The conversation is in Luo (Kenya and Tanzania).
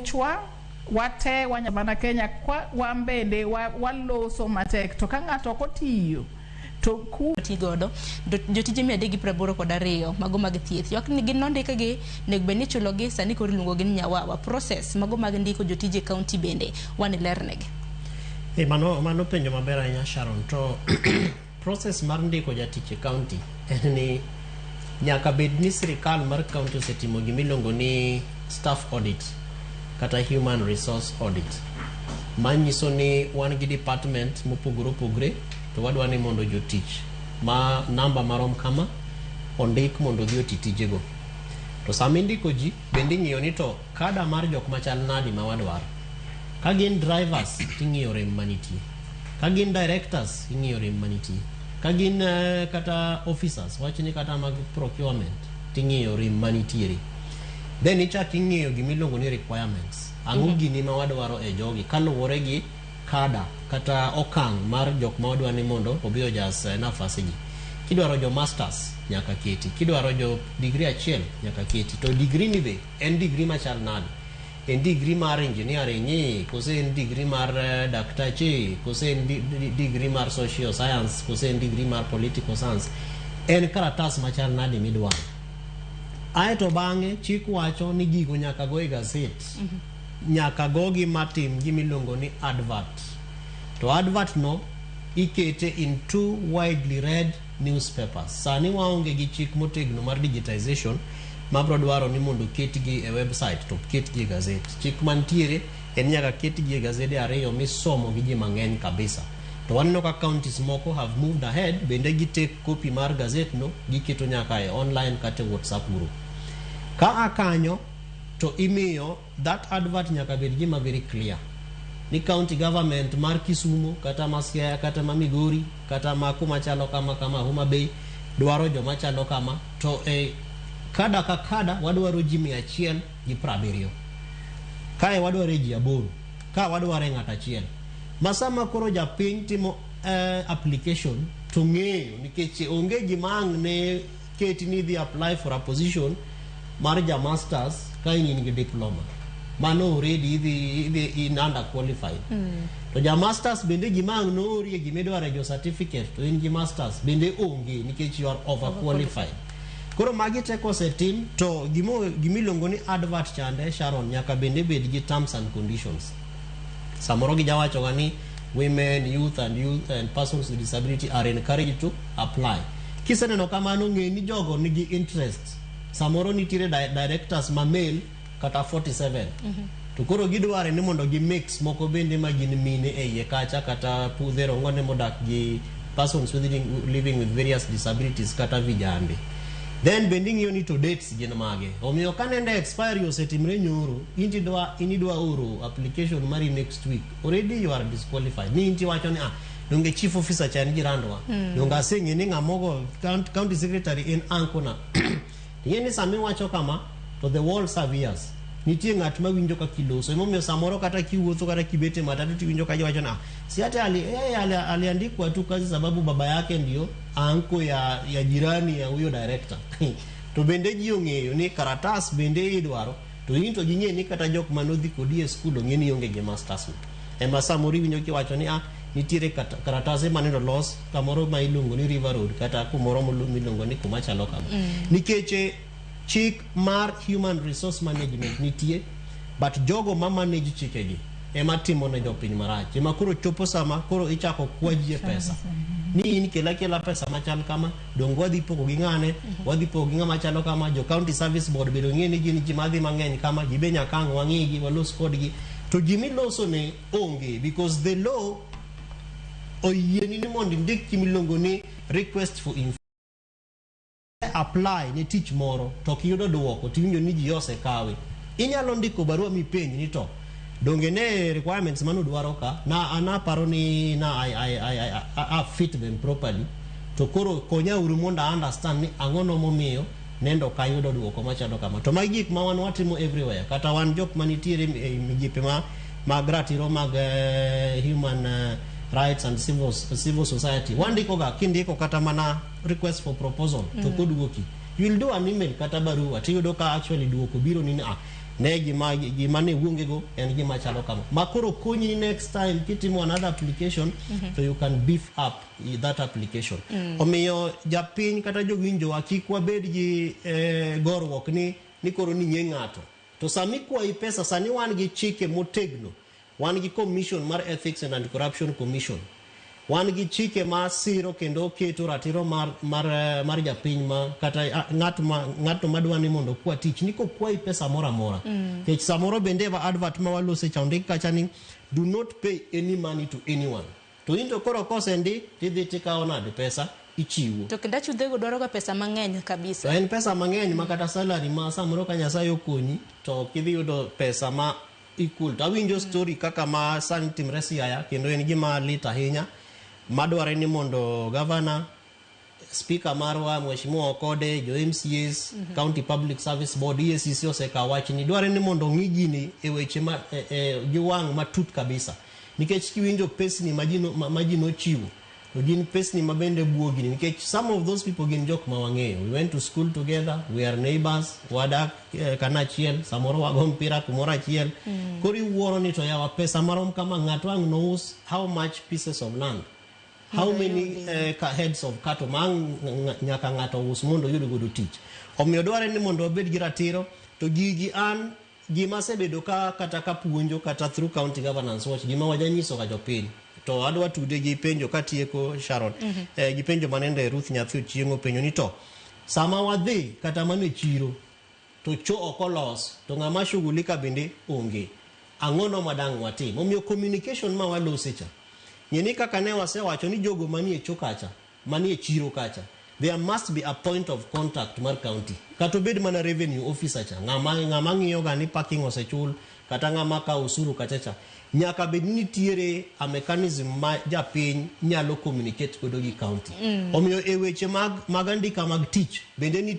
michwa wate wanyamana Kenya kwa wambende waloso matek to ka ng'ato kotiyo to ku tigodo jotije 382 mago mag thieth yok ni gin nondike gi nek beni chulo gi sani kor lungo gi nyawawa process mago mag ndiko jotije county bende wan lernege mano penjo maber ahinya Sharon to process mar ndiko jatich county en ni nyaka bed ni sirikal mar county osetimo gimiluongo ni staff audit kata human resource audit manyiso ni wan gi department mopogore opogore to wadwa ni mondo jotich ma namba marom kama ondik mondo dhi oti tijego to sama indiko ji bende ing'iyo ni to kada mar jok machal nadi ma wadwaro ka gin drivers ing'iyo rem manitie ka gin directors ing'iyo rem manitie ka gin kata officers wachni kata mag procurement ting'iyo rem manitiere then ichak ing'iyo gimiluongo ni requirements ang'o gini ma wadwaro e jogi kaluwore gi kada kata okang' mar jok ma wadwa ni mondo obi ojas nafasi gi kidwaro jo masters nyaka keti kidwaro jo degree achiel nyaka keti to degree ni be en degree machal nade en degree mar engineering kose en degree mar daktachi kose en degree mar social science kose en degree mar political science en karatas machal nade midwaro aeto bang'e chik wacho ni gigo nyaka goye gaset nyaka gogi matim gimiluongo ni advert to advert no ikete in 2 widely read newspapers sani waonge gi chik motegno mar digitization mabro dwaro ni mondo ketgi e website to ketgi e gazet chik mantiere en nyaka ketgi e gazede ariyo misomo gi ji mang'eny kabisa to waneno ka counties moko have moved ahead bende gi take copy mar gazet no giketo nyaka e online kata WhatsApp group ka akanyo to imiyo that advert nyaka bed gima very clear ni county government mar Kisumu kata Siaya kata Migori kata kuma chalo kama Homa Bay dwaro joma chalo kama to kada ka kada wadwaro ji 170 kae wadwaro ji 8 ka wadwaro ng'at achiel masama koro japiny timo application to ng'eyo nikech onge gimang' ne keti ni dhi apply for a position mar ja masters ka in gi diploma mano already in under qualified to ja masters bende gimang' no orie gimedwaro jo certificate to in gi masters bende onge nikech you are over qualified koro magi teko setim to gimiluongo ni advert chande Sharon nyaka bende bed gi terms and conditions samoro gi jawacho gani women youth and persons with disability are encouraged to apply kiseneno kamano ng'e ni jogo nigi interest samoro nitiere directors ma male kata 47 to koro gidware ni mondo gi mix moko bende ma gin mine e iye kacha kata pudhero ngone modak gi persons living with various disabilities kata vijande then bending you need to dates gin mage omiyo kanende expire osetimre nyoro inidwa oro application mari next week already you are disqualified ni inti wacho ni donge chief officer chan girandwa donga sing'e ni ng'amogo county secretary in ankona yeni sami wacho kama to the world serviers nitie ng'at ma winjo ka kiloso emomiyo samoro kata kiwuotho kata kibete matatu tiwinjo ka wacho na si hata aliandikwa tu kazi sababu baba yake ndio anko ya jirani ya huyo director to bende ji ong'eyo ni karatas bende idwaro to into ging'e ni kata jok manodhi kodi e school ong'e ni onge gi masters ema samoro winjo kiwacho ni nitiere karatase maneno los kamoro ma iluongo ni River Road kata kumoro miluongo ni kuma chalo kama nikech chik mar human resource management nitie but jogo ma manage chikegi ema timo ne jopiny marach ema koro chopo sama koro ichako kwajie pesa ni in kela pesa machal kama dongo wadhi pogo gi ng'ane wadhi pogo gi ng'ama chalo kama jo county service board bedo ng'e ni gin ji madhi mang'eny kama gibe nyakang' wang'igi walos kodgi to gimiloso ne onge because the law oyieni ni mondo indik gimiluongo ni request for apply ne tich moro to kiyudo duoko tiwinjo ni ji osekawe inyalo ndiko barua mipenj ni to donge ne requirements mano dwaro ka na anaparo ni na I fit them properly to koro konya uru mondo understand ni ang'ono momiyo nendo kayudo duoko machalo kama to magi gik ma wan watimo everywhere kata wan jok manitiere migepe mag ratiro mag human rights and civil society wandiko ga kindiko kata mana request for proposal to koduoki you will do an email kata barua tiyudo ka actually duoko biro ni ne gima ne wuonge go en gima chalo kama makoro konyi next time kitimo another application so you can beef up that application omiyo japiny kata jowinjo akikwa bed gi gorwok ni koro ni nye ng'ato to sami kwayi pesa sani wan gi chike motegno wan gi commission mar ethics and anti-corruption commission wan gi chike ma siro kendo keto ratiro mar japiny ma kata ng'ato madwa ni mondo kwa tich niko kwayi pesa mora mora kech samoro bende va advert ma walose chaundik kacha ni do not pay any money to anyone to into koro kosendi tidhi tikawo nade pesa ichiwo to kenda chudhego dwaro ga pesa mang'eny kabisa to en pesa mang'eny makata salary ma samoro ka Nyasaye okonyi to kidhi yudo pesa ma equal to awinjo story kaka ma sani timre Siaya kendo en gima lit ahinya madware ni mondo governor speaker marwa mheshimiwa Okode jo MCAs county public service board EACC osekawachi ni dware ni mondo ng'i gini e weche ma giwang' matut kabisa nikech kiwinjo pesni majino chiwo to gin pesni mabende buogini nikech some of those people gin jok ma wang'eyo we went to school together we are neighbors wadak kanachiel samoro wago mpira kumoro achiel kori wuoro ni to yawa pesa marom kama ng'ato ang' knows how much pieces of land how many heads of cattle nyaka ng'ato us mondo yud godo tich omiyo dware ni mondo obed gi ratiro to gigi an gima sebedo kata kapuonjo kata through county governance watch gima wajanyiso ka jopiny to adwa tude gi penjo katieko Sharon gi penjo manende Ruth Nyathi chiengo penjo ni to sama wadhi kata mane chiro to cho okolos to ng'ama shughulika bende onge ang'ono madang' watim omiyo communication ma walose cha nyeni kaka ne wasewacho ni jogo manie chokacha manie chiro kacha there must be a point of contact mar county kata bed mana revenue officer cha ng'ama ng'iyo ga ni parking osechul kata ng'ama ka usuru kacha nyaka bed ni tiere a mechanism ma japiny nyalo communicate godo gi county omiyo e weche mag andika mag tich bende ni